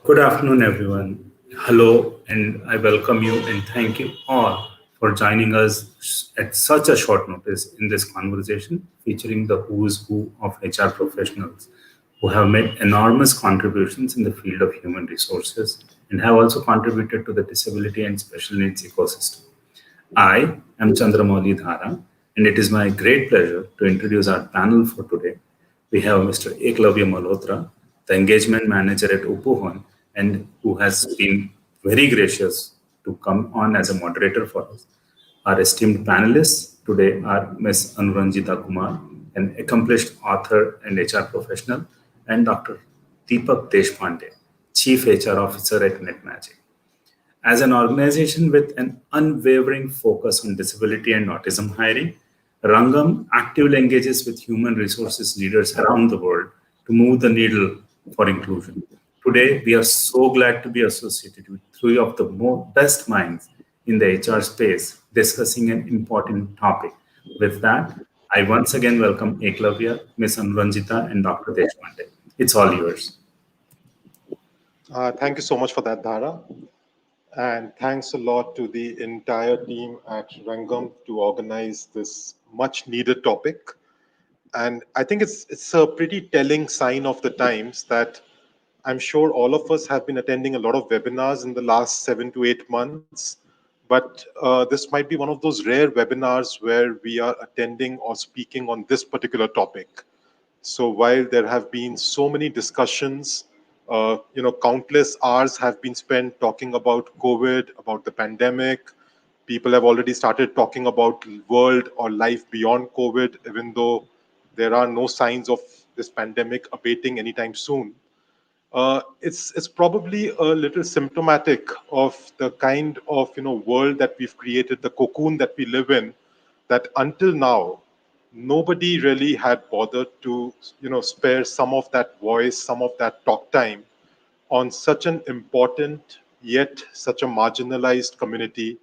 Good afternoon, everyone. Hello, and I welcome you and thank you all for joining us at such a short notice in this conversation featuring the who's who of HR professionals who have made enormous contributions in the field of human resources and have also contributed to the disability and special needs ecosystem. I am Chandramouli Dhara, and it is my great pleasure to introduce our panel for today. We have Mr. Eklavya Malhotra, the engagement manager at Upuhon, and who has been very gracious to come on as a moderator for us. Our esteemed panelists today are Ms. Anuranjita Kumar, an accomplished author and HR professional, and Dr. Deepak Deshpande, Chief HR Officer at NetMagic. As an organization with an unwavering focus on disability and autism hiring, Rangam actively engages with human resources leaders around the world to move the needle for inclusion. Today, we are so glad to be associated with three of the best minds in the HR space discussing an important topic. With that, I once again welcome Eklavya, Ms. Anuranjita, and Dr. Deshpande. It's all yours. Thank you so much for that, Dhara. And thanks a lot to the entire team at Rangam to organize this much needed topic. And I think it's a pretty telling sign of the times that I'm sure all of us have been attending a lot of webinars in the last 7 to 8 months. But this might be one of those rare webinars where we are attending or speaking on this particular topic. So while there have been so many discussions, countless hours have been spent talking about COVID, about the pandemic. People have already started talking about world or life beyond COVID, even though there are no signs of this pandemic abating anytime soon. It's probably a little symptomatic of the kind of world that we've created, the cocoon that we live in, that until now nobody really had bothered to spare some of that voice, some of that talk time on such an important yet such a marginalized community,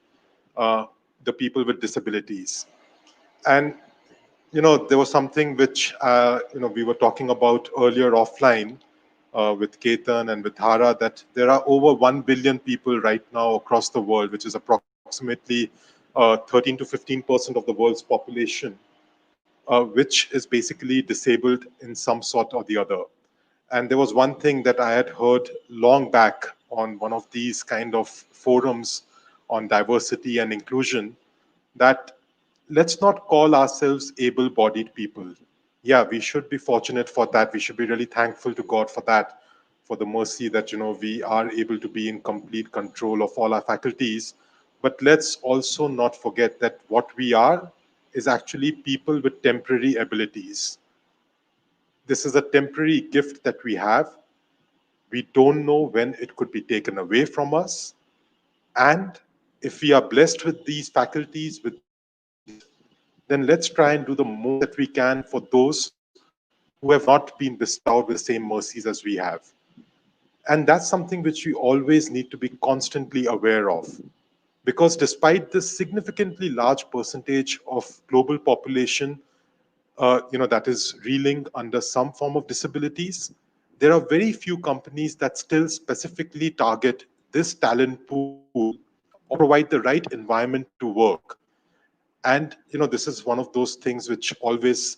uh, the people with disabilities. And there was something which we were talking about earlier offline with Ketan and with Dhara, that there are over 1 billion people right now across the world, which is approximately 13 to 15% of the world's population, which is basically disabled in some sort or the other. And there was one thing that I had heard long back on one of these kind of forums on diversity and inclusion, that let's not call ourselves able bodied people. Yeah, we should be fortunate for that. We should be really thankful to God for that, for the mercy that, we are able to be in complete control of all our faculties. But let's also not forget that what we are is actually people with temporary abilities. This is a temporary gift that we have. We don't know when it could be taken away from us. And if we are blessed with these faculties, with these abilities, then let's try and do the most that we can for those who have not been bestowed with the same mercies as we have. And that's something which we always need to be constantly aware of. Because despite this significantly large percentage of global population, that is reeling under some form of disabilities, there are very few companies that still specifically target this talent pool or provide the right environment to work. And this is one of those things which always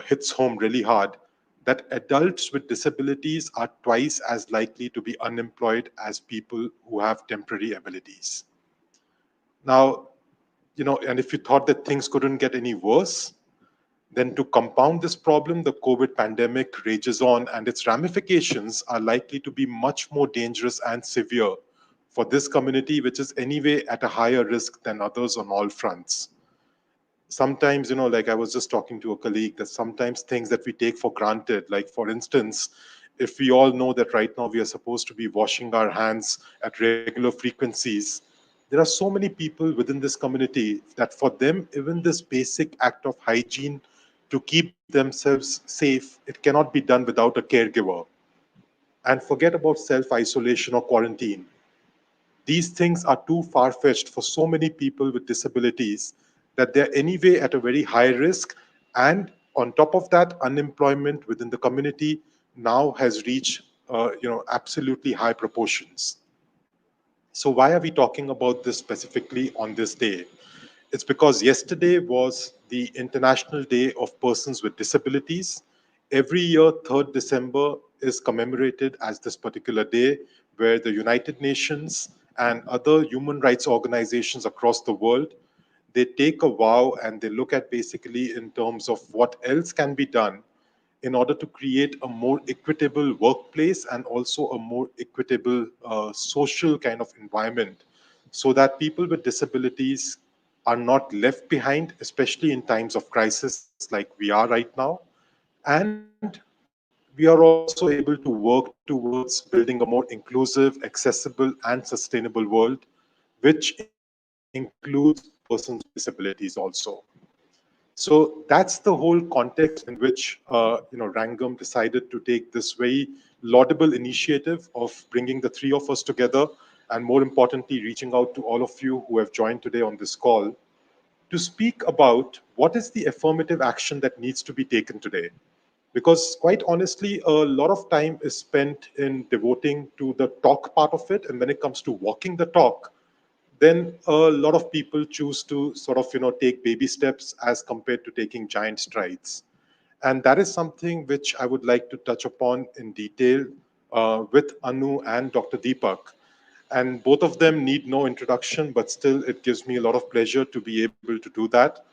hits home really hard, that adults with disabilities are twice as likely to be unemployed as people who have temporary abilities. Now, and if you thought that things couldn't get any worse, then to compound this problem, the COVID pandemic rages on, and its ramifications are likely to be much more dangerous and severe for this community, which is anyway at a higher risk than others on all fronts. Sometimes, like I was just talking to a colleague, that sometimes things that we take for granted, like for instance, if we all know that right now we are supposed to be washing our hands at regular frequencies, there are so many people within this community that for them, even this basic act of hygiene to keep themselves safe, it cannot be done without a caregiver. And forget about self-isolation or quarantine. These things are too far-fetched for so many people with disabilities that they're anyway at a very high risk. And on top of that, unemployment within the community now has reached absolutely high proportions. So why are we talking about this specifically on this day? It's because yesterday was the International Day of Persons with Disabilities. Every year, 3rd December is commemorated as this particular day where the United Nations and other human rights organizations across the world, they take a vow and they look at basically in terms of what else can be done in order to create a more equitable workplace and also a more equitable social kind of environment so that people with disabilities are not left behind, especially in times of crisis like we are right now. And we are also able to work towards building a more inclusive, accessible, and sustainable world, which includes persons with disabilities also. So that's the whole context in which Rangam decided to take this very laudable initiative of bringing the three of us together, and more importantly, reaching out to all of you who have joined today on this call to speak about what is the affirmative action that needs to be taken today. Because quite honestly, a lot of time is spent in devoting to the talk part of it, and when it comes to walking the talk, then a lot of people choose to sort of take baby steps as compared to taking giant strides. And that is something which I would like to touch upon in detail with Anu and Dr. Deepak. And both of them need no introduction, but still it gives me a lot of pleasure to be able to do that.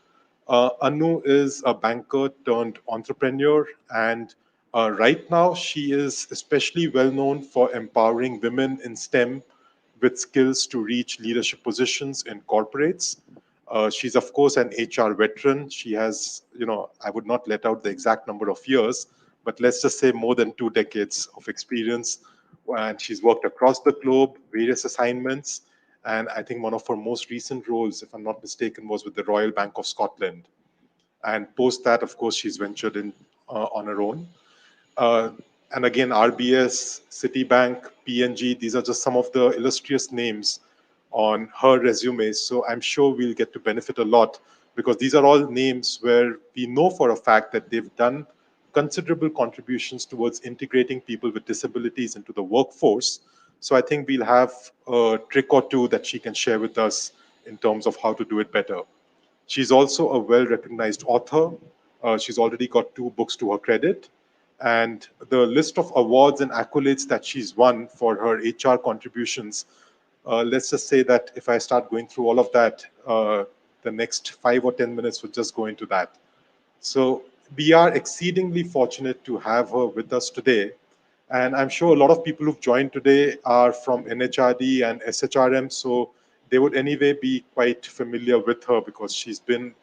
Anu is a banker turned entrepreneur, and right now she is especially well known for empowering women in STEM with skills to reach leadership positions in corporates. She's, of course, an HR veteran. She has, I would not let out the exact number of years, but let's just say more than 2 decades of experience. And she's worked across the globe, various assignments. And I think one of her most recent roles, if I'm not mistaken, was with the Royal Bank of Scotland. And post that, of course, she's ventured in on her own. Uh, and again, RBS, Citibank, PNG, these are just some of the illustrious names on her resume. So I'm sure we'll get to benefit a lot because these are all names where we know for a fact that they've done considerable contributions towards integrating people with disabilities into the workforce. So I think we'll have a trick or two that she can share with us in terms of how to do it better. She's also a well recognized author. She's already got 2 books to her credit. And the list of awards and accolades that she's won for her HR contributions, let's just say that if I start going through all of that, the next 5 or 10 minutes would just go into that. So we are exceedingly fortunate to have her with us today. And I'm sure a lot of people who've joined today are from NHRD and SHRM, so they would anyway be quite familiar with her because she's been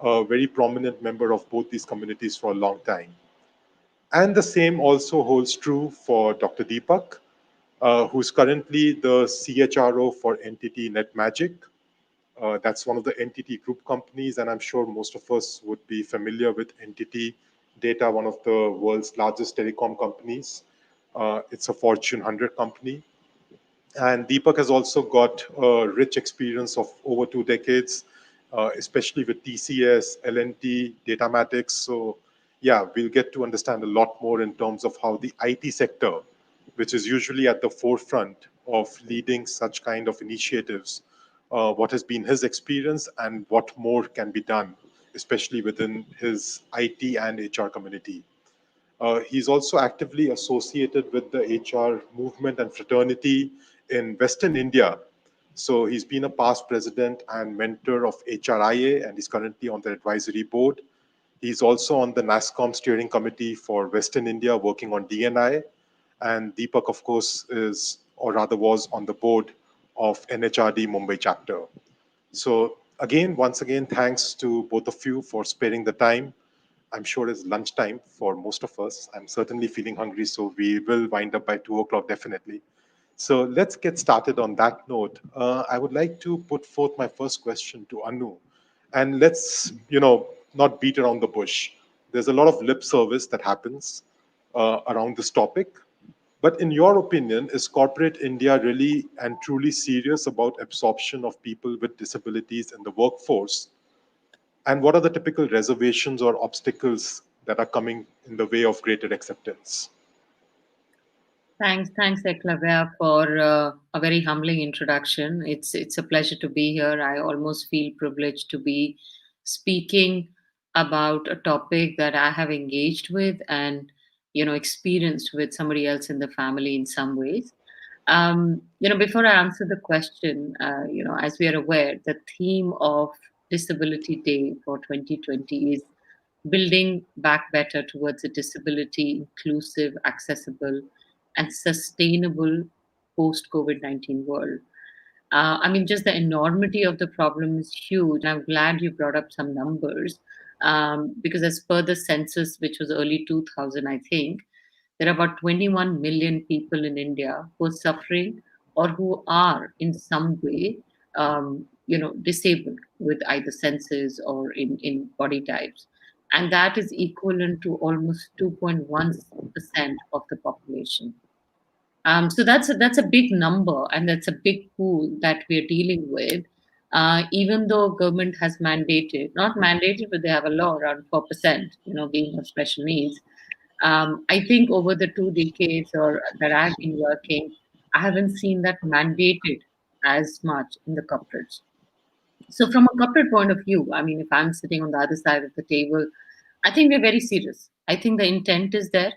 a very prominent member of both these communities for a long time. And the same also holds true for Dr. Deepak, who's currently the CHRO for entity NetMagic. That's one of the entity group companies, and I'm sure most of us would be familiar with entity data, one of the world's largest telecom companies. It's a Fortune 100 company. And Deepak has also got a rich experience of over 2 decades, especially with TCS, L&T, Datamatics. So, yeah, we'll get to understand a lot more in terms of how the IT sector, which is usually at the forefront of leading such kind of initiatives, what has been his experience and what more can be done, especially within his IT and HR community. He's also actively associated with the HR movement and fraternity in Western India. So he's been a past president and mentor of HRIA, and he's currently on the advisory board. He's also on the NASCOM steering committee for Western India, working on DNI. And Deepak, of course, is, or rather was, on the board of NHRD Mumbai chapter. So again, once again, thanks to both of you for sparing the time. I'm sure it's lunchtime for most of us. I'm certainly feeling hungry, so we will wind up by 2 o'clock definitely. So let's get started on that note. I would like to put forth my first question to Anu, and let's not beat around the bush. There's a lot of lip service that happens around this topic. But in your opinion, is corporate India really and truly serious about absorption of people with disabilities in the workforce? And what are the typical reservations or obstacles that are coming in the way of greater acceptance? Thanks, Eklavya, for a very humbling introduction. It's a pleasure to be here. I almost feel privileged to be speaking about a topic that I have engaged with and experienced with somebody else in the family in some ways. Before I answer the question, as we are aware, the theme of Disability Day for 2020 is building back better towards a disability inclusive, accessible, and sustainable post COVID 19 world. Just the enormity of the problem is huge. I'm glad you brought up some numbers because, as per the census, which was early 2000, I think, there are about 21 million people in India who are suffering or who are in some way, disabled with either senses or in body types. And that is equivalent to almost 2.1% of the population. So that's a big number, and that's a big pool that we're dealing with. Even though government has mandated, not mandated, but they have a law around 4%, being of special needs. I think over the 2 decades or that I've been working, I haven't seen that mandated as much in the corporates. So, from a corporate point of view, if I'm sitting on the other side of the table, I think we're very serious. I think the intent is there.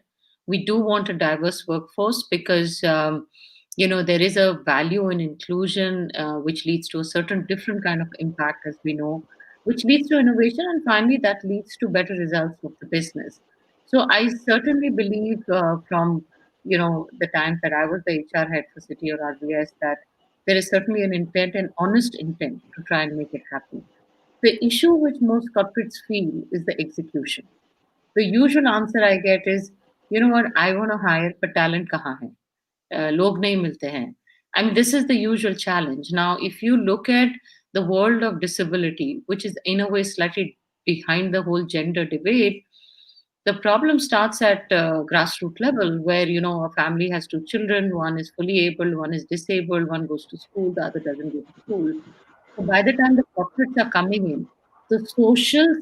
We do want a diverse workforce because, there is a value in inclusion, which leads to a certain different kind of impact, as we know, which leads to innovation, and finally, that leads to better results of the business. So, I certainly believe from the times that I was the HR head for City or RBS that there is certainly an intent, an honest intent to try and make it happen. The issue which most corporates feel is the execution. The usual answer I get is, you know what, I want to hire, but talent kahan hai? Log nahi milte hain. This is the usual challenge. Now, if you look at the world of disability, which is in a way slightly behind the whole gender debate, the problem starts at grassroots level where a family has two children, one is fully able, one is disabled, one goes to school, the other doesn't go to school. So by the time the corporates are coming in, the social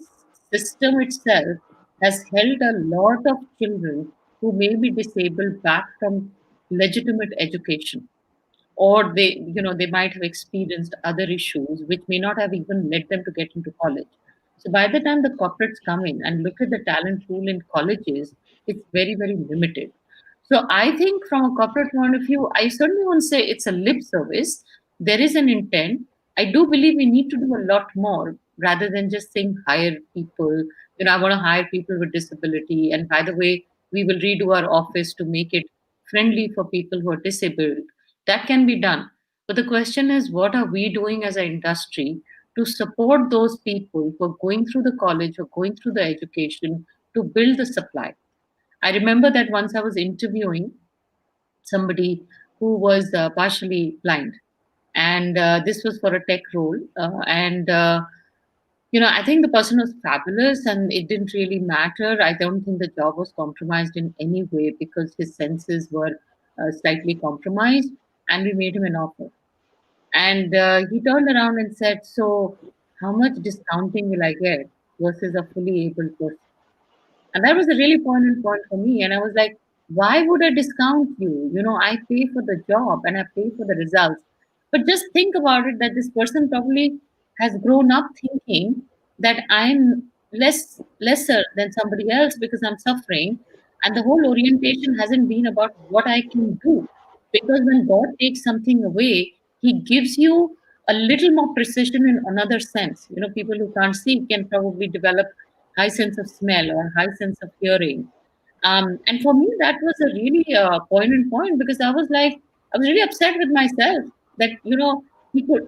system itself has held a lot of children who may be disabled back from legitimate education, or they might have experienced other issues which may not have even led them to get into college. So by the time the corporates come in and look at the talent pool in colleges, it's very, very limited. So I think from a corporate point of view, I certainly won't say it's a lip service. There is an intent. I do believe we need to do a lot more rather than just saying hire people. I want to hire people with disability, and by the way, we will redo our office to make it friendly for people who are disabled. That can be done. But the question is, what are we doing as an industry to support those people who are going through the college or going through the education to build the supply? I remember that once I was interviewing somebody who was partially blind, and this was for a tech role. I think the person was fabulous, and it didn't really matter. I don't think the job was compromised in any way because his senses were slightly compromised, and we made him an offer. And he turned around and said, "So, how much discounting will I get versus a fully able person?" And that was a really poignant point for me. And I was like, why would I discount you? I pay for the job and I pay for the results. But just think about it that this person probably has grown up thinking that I'm lesser than somebody else because I'm suffering. And the whole orientation hasn't been about what I can do. Because when God takes something away, He gives you a little more precision in another sense. People who can't see can probably develop high sense of smell or high sense of hearing. And for me, that was a really poignant point because I was like, I was really upset with myself that,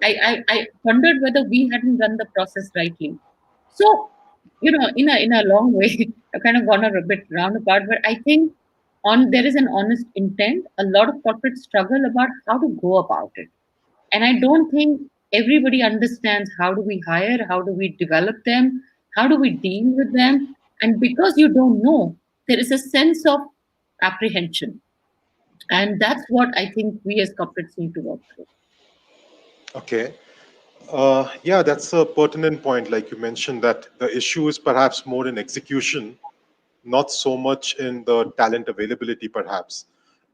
I wondered whether we hadn't done the process rightly. So, in a long way, I kind of gone a bit roundabout, but I think there is an honest intent. A lot of corporates struggle about how to go about it, and I don't think everybody understands how do we hire, how do we develop them, how do we deal with them. And because you don't know, there is a sense of apprehension. And that's what I think we as corporates need to work through. Okay. Yeah, that's a pertinent point. Like you mentioned, that the issue is perhaps more in execution, not so much in the talent availability, perhaps.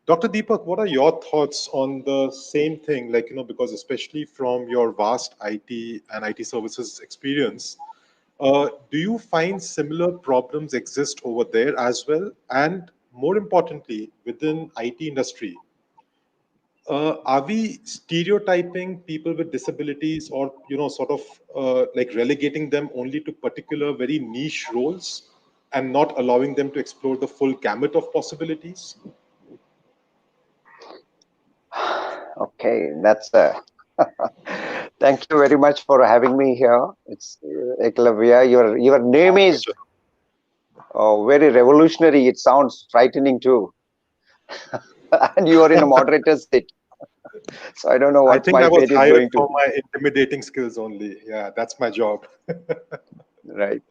Dr. Deepak, what are your thoughts on the same thing? Like, because especially from your vast IT and IT services experience, do you find similar problems exist over there as well? And more importantly, within IT industry, are we stereotyping people with disabilities, or sort of like relegating them only to particular very niche roles and not allowing them to explore the full gamut of possibilities? Okay, that's thank you very much for having me here. It's Eklavya. Your name My is pleasure. very revolutionary. It sounds frightening too, and you are in a moderator seat. So I don't know I what think my I was fate is hired going to for be. my intimidating skills only. Yeah, that's my job. Right.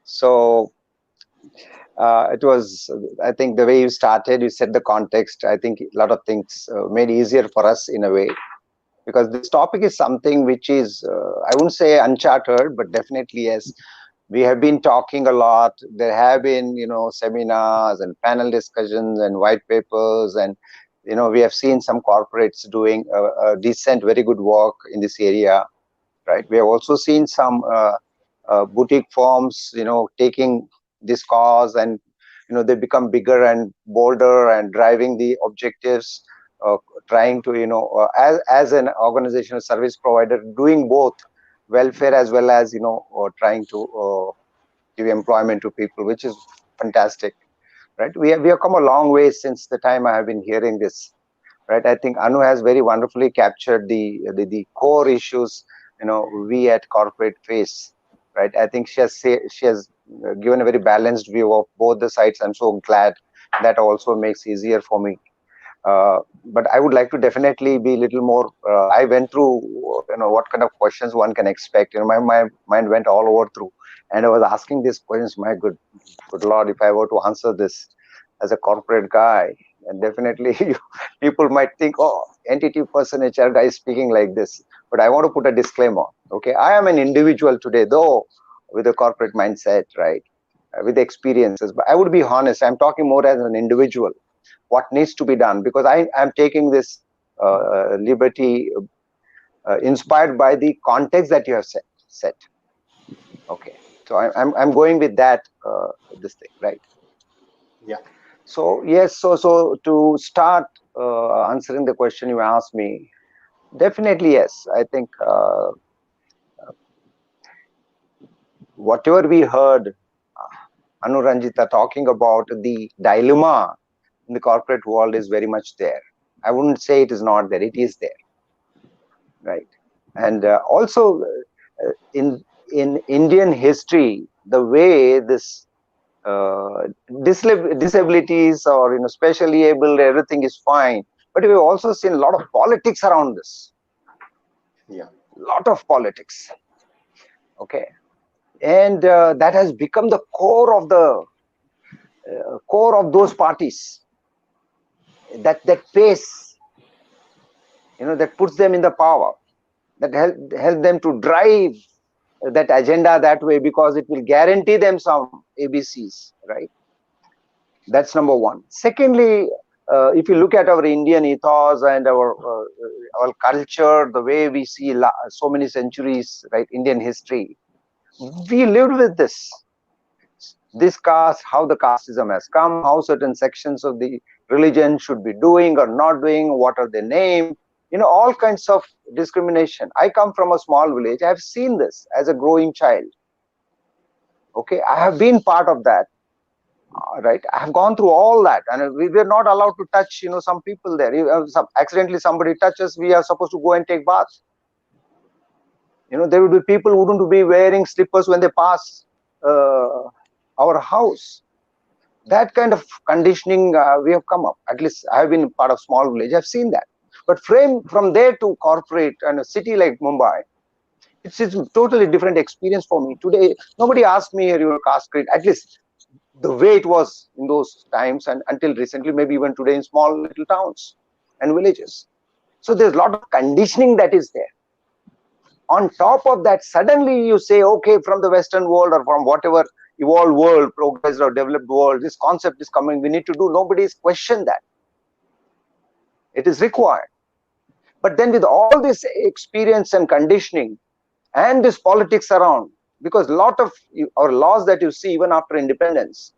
So it was, I think, the way you started, you set the context. I think a lot of things made easier for us in a way, because this topic is something which is, I wouldn't say uncharted, but definitely yes. We have been talking a lot. There have been, seminars and panel discussions and white papers, and we have seen some corporates doing a decent, very good work in this area, right? We have also seen some boutique firms, taking this cause, and they become bigger and bolder and driving the objectives, uh, trying to, as an organizational service provider, doing both welfare as well as trying to give employment to people, which is fantastic, right? We have come a long way since the time I have been hearing this, right? I think Anu has very wonderfully captured the core issues we at corporate face, right? I think she has given a very balanced view of both the sides. I'm so glad. That also makes easier for me. But I would like to definitely be a little more. I went through, what kind of questions one can expect. My mind went all over through, and I was asking these questions. My good Lord, if I were to answer this as a corporate guy, and definitely people might think, oh, entity person HR guy is speaking like this. But I want to put a disclaimer. Okay, I am an individual today, though, with a corporate mindset, right? With experiences. But I would be honest. I'm talking more as an individual what needs to be done, because I am taking this liberty inspired by the context that you have set. Okay, so I'm going with that this thing, right? Yeah. So yes, so to start answering the question you asked me, definitely yes. I think whatever we heard Anuranjita talking about, the dilemma in the corporate world is very much there. I wouldn't say it is not there. It is there, right? And also in Indian history, the way this disabilities or specially able, everything is fine, but we've also seen a lot of politics around this. Yeah. Lot of politics. Okay, and that has become the core of those parties that pace, that puts them in the power, that help them to drive that agenda that way, because it will guarantee them some ABCs, right? That's number one. Secondly, if you look at our Indian ethos and our culture, the way we see so many centuries, right, Indian history, we lived with this caste, how the casteism has come, how certain sections of the religion should be doing or not doing, what are their name, all kinds of discrimination. I come from a small village. I have seen this as a growing child. Okay, I have been part of that. Right, I have gone through all that, and we were not allowed to touch some people there. Accidentally somebody touches, we are supposed to go and take baths. There would be people who wouldn't be wearing slippers when they pass our house. That kind of conditioning we have come up. At least I have been part of small village. I've seen that. But from there to corporate and a city like Mumbai, it's a totally different experience for me. Today, nobody asked me, are you a caste creed? At least the way it was in those times, and until recently, maybe even today in small little towns and villages. So there's a lot of conditioning that is there. On top of that, suddenly you say, okay, from the Western world or from whatever evolved world, progressed or developed world, this concept is coming, we need to do. Nobody's questioned that. It is required. But then with all this experience and conditioning and this politics around, because a lot of our laws that you see even after independence,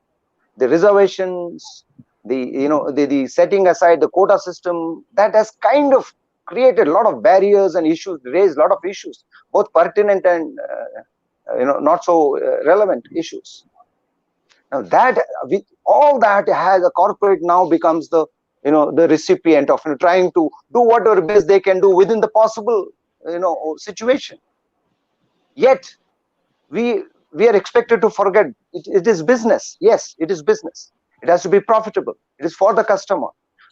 the reservations, the setting aside the quota system, that has kind of created a lot of barriers and issues, raised a lot of issues, both pertinent and not so relevant issues. Now that with all that has a corporate now becomes the the recipient of trying to do whatever best they can do within the possible situation. Yet we are expected to forget it is business. Yes, it is business. It has to be profitable. It is for the customer.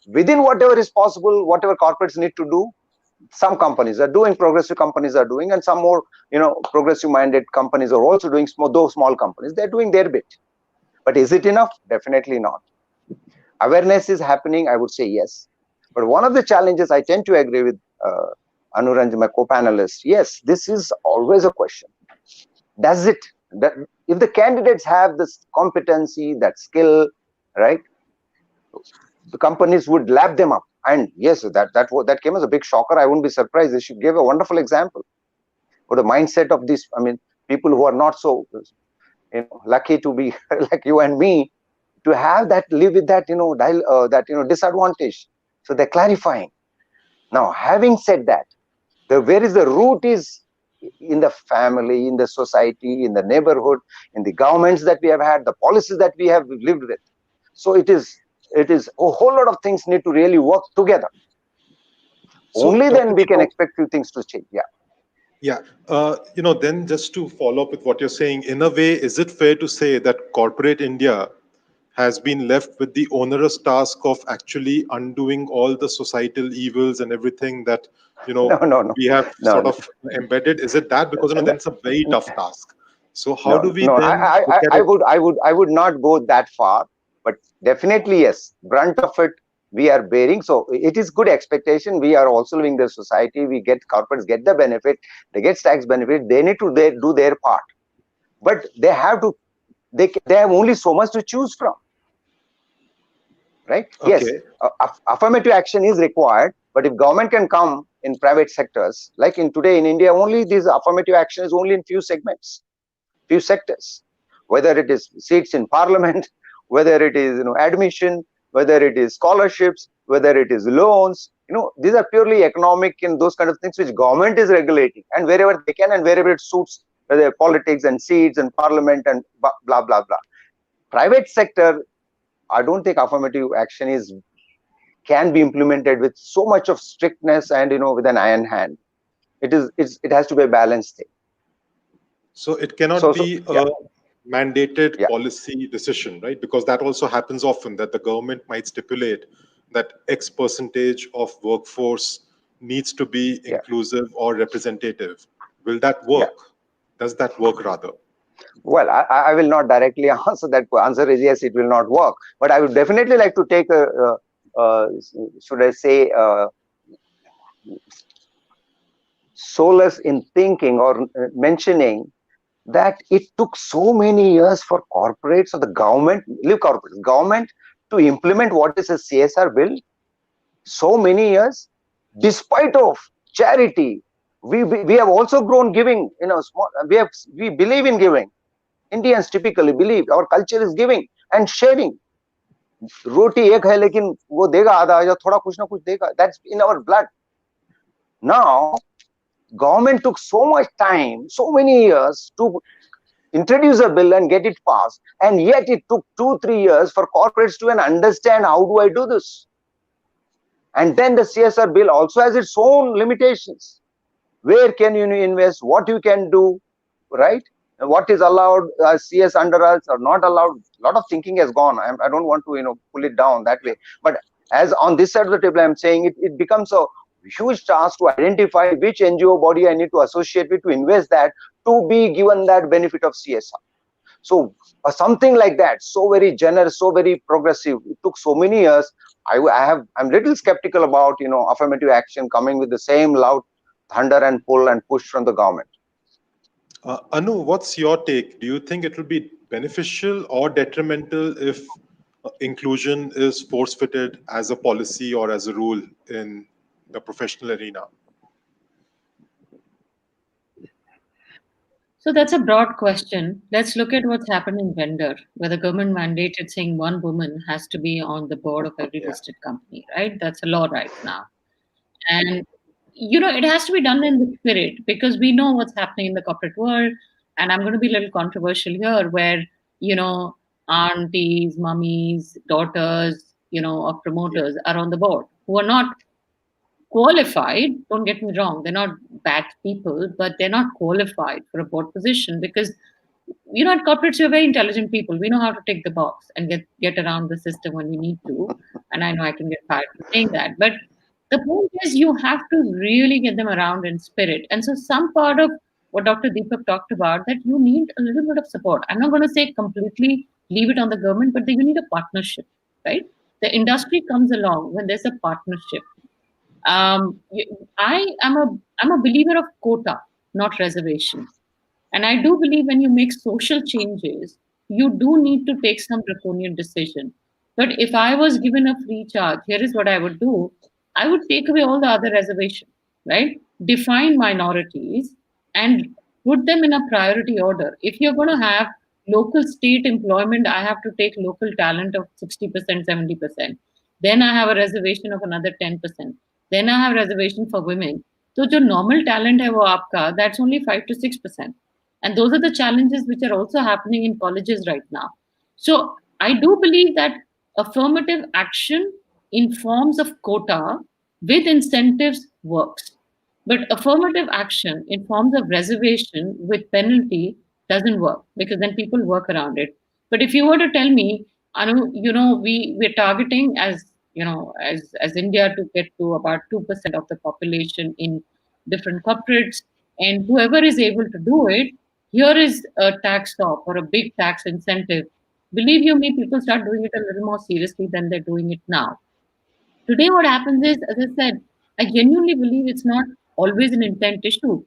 Within whatever is possible, whatever corporates need to do, some companies are doing, progressive companies are doing, and some more progressive minded companies are also doing. Those small companies, they're doing their bit. But is it enough? Definitely not. Awareness is happening, I would say yes. But one of the challenges, I tend to agree with Anuranjan, my co-panelist. Yes, this is always a question. Does it? That if the candidates have this competency, that skill, right, the companies would lap them up. And yes, that came as a big shocker. I wouldn't be surprised. She gave a wonderful example. But the mindset of these, I mean, people who are not so lucky to be like you and me, to have that, live with that disadvantage. So they're clarifying. Now, having said that, where is the root is in the family, in the society, in the neighborhood, in the governments that we have had, the policies that we have lived with. So it is a whole lot of things need to really work together. So only then we can expect few things to change. Yeah. Then just to follow up with what you're saying, in a way, is it fair to say that corporate India has been left with the onerous task of actually undoing all the societal evils and everything that we have sort of embedded? Is it that? Because then it's a very tough task. So how do we then? I would not go that far, but definitely yes, brunt of it we are bearing. So it is good expectation. We are also living the society. We get corporates get the benefit. They get tax benefit. They need to do their part, but they have to. They have only so much to choose from. Right? Okay. Yes, affirmative action is required, but if government can come in private sectors, like today in India, only this affirmative action is only in few segments, few sectors, whether it is seats in parliament, whether it is admission, whether it is scholarships, whether it is loans, these are purely economic and those kind of things which government is regulating, and wherever they can and wherever it suits, whether politics and seats and parliament and blah blah blah. Private sector, I don't think affirmative action can be implemented with so much of strictness and with an iron hand. It has to be a balanced thing. So it cannot be a mandated policy decision, right? Because that also happens often, that the government might stipulate that X percentage of workforce needs to be inclusive or representative. Will that work? Does that work rather? Well, I will not directly answer that. Answer is yes, it will not work. But I would definitely like to take should I say, solace in thinking or mentioning that it took so many years for corporates or the government, government to implement what is a CSR bill. So many years, despite of charity, we have also grown giving. Small, we believe in giving. Indians typically believe our culture is giving and sharing. Roti ek hai, lekin wo dega aadha ya thoda kuch na kuch dega. That's in our blood. Now, government took so much time, so many years to introduce a bill and get it passed, and yet it took 2-3 years for corporates to understand how do I do this. And then the CSR bill also has its own limitations. Where can you invest? What you can do, right? What is allowed, CS under us or not allowed. A lot of thinking has gone. I don't want to pull it down that way. But as on this side of the table, I'm saying it becomes a huge task to identify which NGO body I need to associate with to invest that to be given that benefit of CSR. So something like that, so very generous, so very progressive. It took so many years. I'm little skeptical about affirmative action coming with the same loud thunder and pull and push from the government. Anu, what's your take? Do you think it will be beneficial or detrimental if inclusion is force fitted as a policy or as a rule in the professional arena? So that's a broad question. Let's look at what's happened in gender, where the government mandated saying one woman has to be on the board of every Yeah. listed company, right? That's a law right now. And, it has to be done in the spirit because we know what's happening in the corporate world. And I'm going to be a little controversial here, where, you know, aunties, mummies, daughters, of Yeah. promoters are on the board who are not qualified. Don't get me wrong, they're not bad people, but they're not qualified for a board position because at corporates we're very intelligent people. We know how to tick the box and get around the system when we need to. And I know I can get fired for saying that, but the point is you have to really get them around in spirit. And so some part of what Dr. Deepak talked about, that you need a little bit of support. I'm not going to say completely leave it on the government, but you need a partnership, right? The industry comes along when there's a partnership. I'm a believer of quota, not reservation. And I do believe when you make social changes, you do need to take some draconian decision. But if I was given a free charge, here is what I would do. I would take away all the other reservations, right? Define minorities and put them in a priority order. If you're going to have local state employment, I have to take local talent of 60%, 70%. Then I have a reservation of another 10%. Then I have reservation for women. So जो normal talent है वो आपका, that's only 5 to 6%. And those are the challenges which are also happening in colleges right now. So I do believe that affirmative action in forms of quota with incentives works. But affirmative action in forms of reservation with penalty doesn't work because then people work around it. But if you were to tell me, Anu, we're targeting as India to get to about 2% of the population in different corporates, and whoever is able to do it, here is a tax stop or a big tax incentive. Believe you me, people start doing it a little more seriously than they're doing it now. Today, what happens is, as I said, I genuinely believe it's not always an intent issue.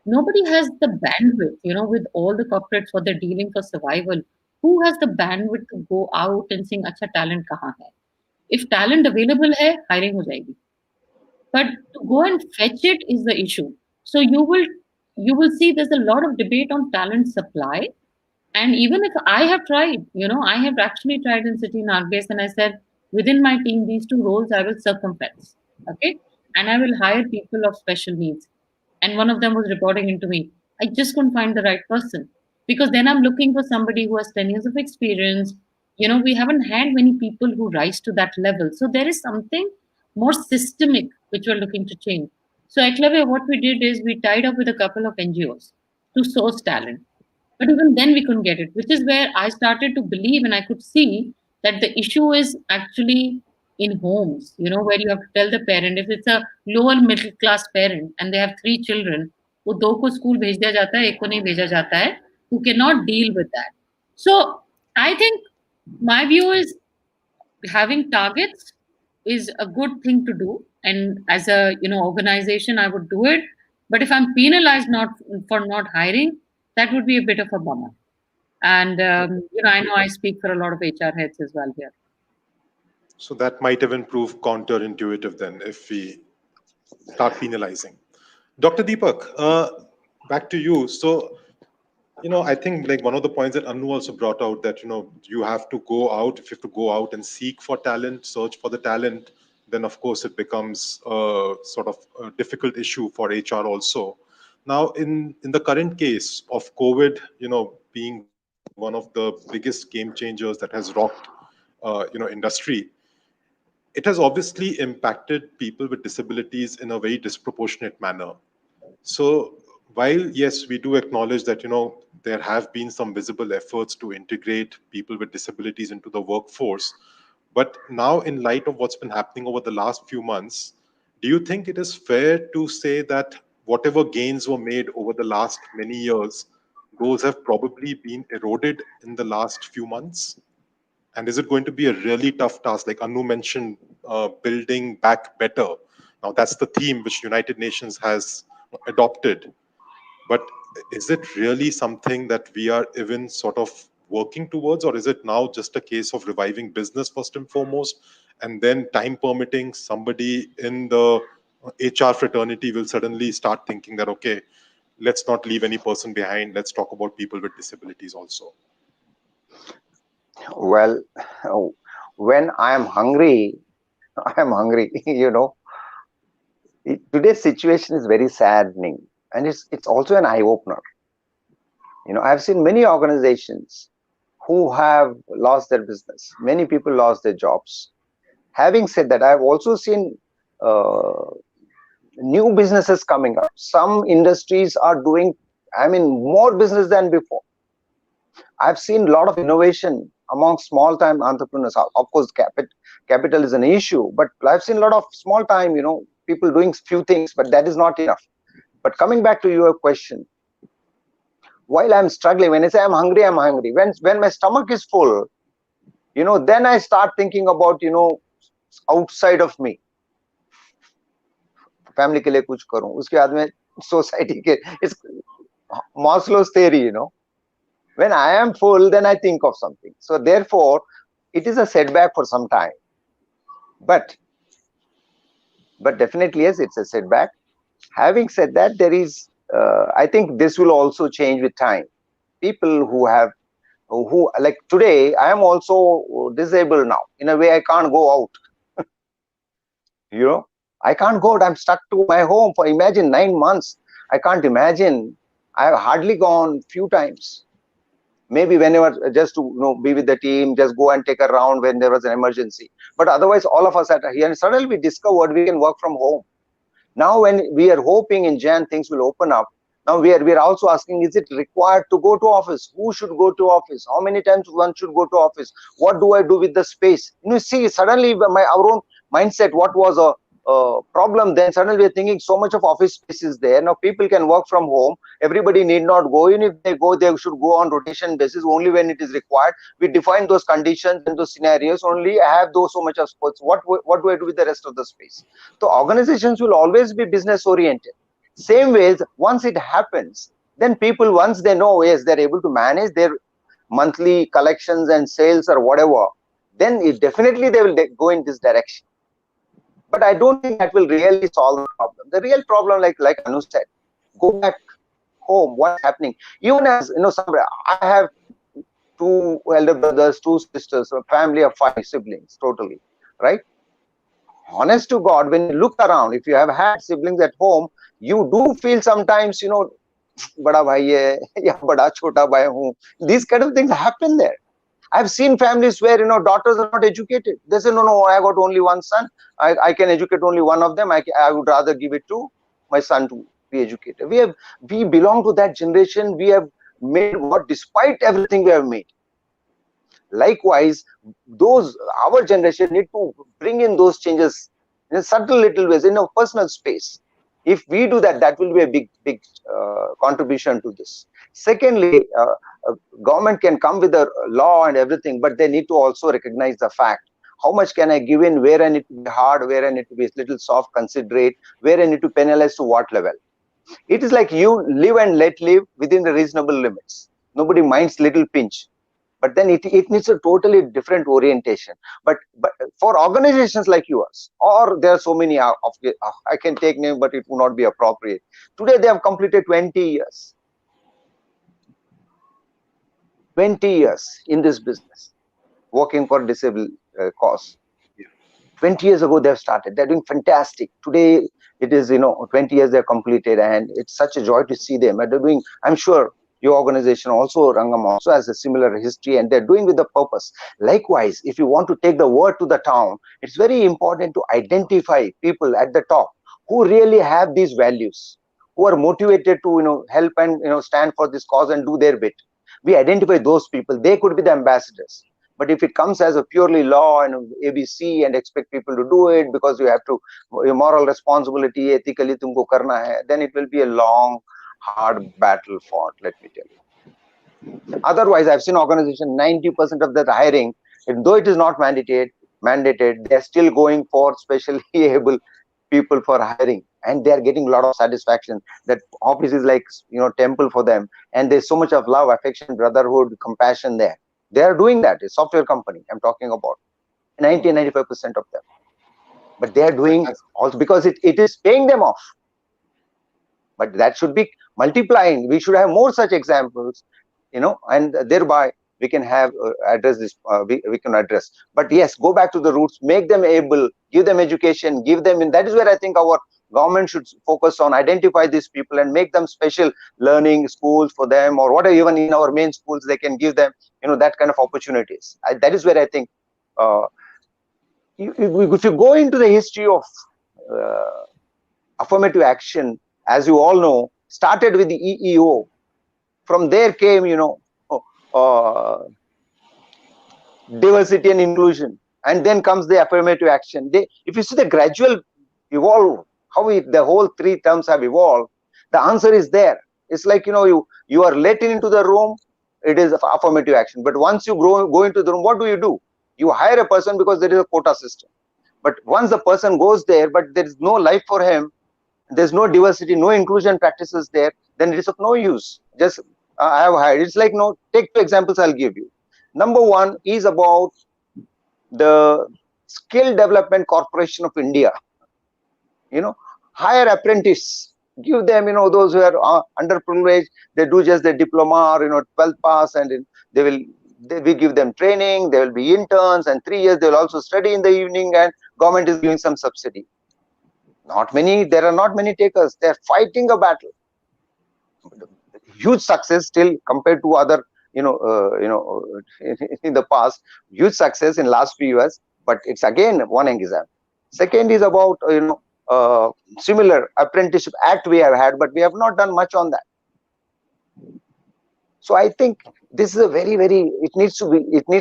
Nobody has the bandwidth, with all the corporates what they're dealing for survival. Who has the bandwidth to go out and saying, "Acha talent kahan hai?" If talent available hai, hiring ho jayegi. But to go and fetch it is the issue. So you will see there's a lot of debate on talent supply. And even if I have tried, I have actually tried in City Nargis, and I said, within my team, these two roles I will circumflex. Okay. And I will hire people of special needs. And one of them was reporting into me. I just couldn't find the right person because then I'm looking for somebody who has 10 years of experience. We haven't had many people who rise to that level. So there is something more systemic which we're looking to change. So at Clever, what we did is we tied up with a couple of NGOs to source talent. But even then, we couldn't get it, which is where I started to believe and I could see that the issue is actually in homes, where you have to tell the parent, if it's a lower middle class parent and they have 3 children, वो दो को school भेज दिया जाता है, एक को नहीं भेजा जाता है, who cannot deal with that. So I think my view is having targets is a good thing to do, and as a organization I would do it. But if I'm penalized not for not hiring, that would be a bit of a bummer. And I know I speak for a lot of HR heads as well here. So that might even prove counterintuitive then if we start penalizing. Dr. Deepak, back to you. So, I think like one of the points that Anu also brought out that, you have to go out, if you have to go out and seek for talent, search for the talent, then of course it becomes a sort of a difficult issue for HR also. Now, in the current case of COVID, being one of the biggest game changers that has rocked, industry, it has obviously impacted people with disabilities in a very disproportionate manner. So while yes, we do acknowledge that there have been some visible efforts to integrate people with disabilities into the workforce, but now in light of what's been happening over the last few months, do you think it is fair to say that whatever gains were made over the last many years, those have probably been eroded in the last few months? And is it going to be a really tough task? Like Anu mentioned, building back better. Now that's the theme which United Nations has adopted. But is it really something that we are even sort of working towards, or is it now just a case of reviving business first and foremost, and then time permitting, somebody in the HR fraternity will suddenly start thinking that, okay, let's not leave any person behind, let's talk about people with disabilities also? Well, when I am hungry, I am hungry. Today's situation is very saddening, and it's also an eye opener. I've seen many organizations who have lost their business. Many people lost their jobs. Having said that, I've also seen uh, new businesses coming up. Some industries are doing, more business than before. I've seen a lot of innovation among small time entrepreneurs. Of course, capital is an issue, but I've seen a lot of small time, people doing few things, but that is not enough. But coming back to your question, while I'm struggling, when I say I'm hungry, I'm hungry. When my stomach is full, then I start thinking about, outside of me. Family के लिए कुछ करूं, उसके बाद में society के, it's Maslow's theory. When I am full, then I think of something. So therefore, it is a setback for some time. But definitely, yes, it's a setback. Having said that, there is, I think this will also change with time. People who like today, I am also disabled now. In a way, I can't go out. I can't go out. I'm stuck to my home for, imagine, 9 months. I can't imagine. I have hardly gone few times. Maybe whenever, just to be with the team, just go and take a round when there was an emergency. But otherwise, all of us are here, and suddenly we discovered we can work from home. Now, when we are hoping in Jan things will open up, now we are also asking, is it required to go to office? Who should go to office? How many times one should go to office? What do I do with the space? See, suddenly our own mindset, what was a problem then, suddenly we're thinking so much of office space is there. Now people can work from home. Everybody need not go. Even if they go, they should go on rotation basis only when it is required. We define those conditions and those scenarios. Only have those so much of sports. What do I do with the rest of the space? So organizations will always be business oriented. Same ways, once it happens, then people, once they know, yes, they're able to manage their monthly collections and sales or whatever, then definitely they will go in this direction. But I don't think that will really solve the problem. The real problem, like Anu said, go back home. What's happening? Even as I have 2 elder brothers, 2 sisters, a family of 5 siblings totally, right? Honest to God, when you look around, if you have had siblings at home, you do feel sometimes, bada bhai hai, ya bada chota bhai hu. These kind of things happen there. I've seen families where daughters are not educated. They say, no, I got only one son. I can educate only one of them. I would rather give it to my son to be educated. We belong to that generation. We have made what, despite everything we have made. Likewise, our generation need to bring in those changes in subtle little ways in a personal space. If we do that, that will be a big contribution to this. Secondly, government can come with a law and everything, but they need to also recognize the fact. How much can I give in, where I need to be hard, where I need to be a little soft, considerate, where I need to penalize to what level. It is like you live and let live within the reasonable limits. Nobody minds little pinch. But then it needs a totally different orientation. But for organizations like yours, or there are so many, I can take name, but it would not be appropriate. Today they have completed 20 years. 20 years in this business, working for disabled cause. 20 years ago they've started. They're doing fantastic. Today it is 20 years they've completed, and it's such a joy to see them. And they're doing, I'm sure your organization also, Rangam, also has a similar history, and they're doing with the purpose. Likewise, if you want to take the word to the town, it's very important to identify people at the top who really have these values, who are motivated to help and stand for this cause and do their bit. We identify those people. They could be the ambassadors. But if it comes as a purely law and ABC and expect people to do it because you have to, your moral responsibility, ethically tumko karna hai, then it will be a long, hard battle fought, let me tell you. Otherwise, I've seen organizations, 90% of their hiring, though it is not mandated, they are still going for specially able people for hiring, and they are getting a lot of satisfaction. That office is like, temple for them, and there's so much of love, affection, brotherhood, compassion there. They are doing that. A software company I'm talking about, 90-95% of them, but they are doing Fantastic. also because it is paying them off. But that should be multiplying. We should have more such examples, and thereby we can have address this. We can address. But yes, go back to the roots, make them able, give them education, give them. And that is where I think our government should focus on, identify these people and make them special learning schools for them, or whatever. Even in our main schools, they can give them, that kind of opportunities. That is where I think. Uh, if you go into the history of uh, affirmative action, as you all know, started with the EEO. From there came, uh, diversity and inclusion, and then comes the affirmative action. If you see the gradual evolve, how the whole three terms have evolved, the answer is there. It's like, you are let into the room, it is affirmative action. But once you go into the room, what do? You hire a person because there is a quota system. But once the person goes there, but there is no life for him, there's no diversity, no inclusion practices there, then it is of no use. Just I have hired. It's like, no, take two examples I'll give you. Number one is about the Skill Development Corporation of India. Hire apprentice, give them, those who are underprivileged, they do just their diploma or 12th pass, and we give them training, they will be interns, and 3 years they will also study in the evening, and government is giving some subsidy. There are not many takers. They're fighting a battle. Huge success still compared to other, in the past, huge success in last few years. But it's again one example. Second is about, similar apprenticeship act we have had, but we have not done much on that. So I think this is a very, very, it needs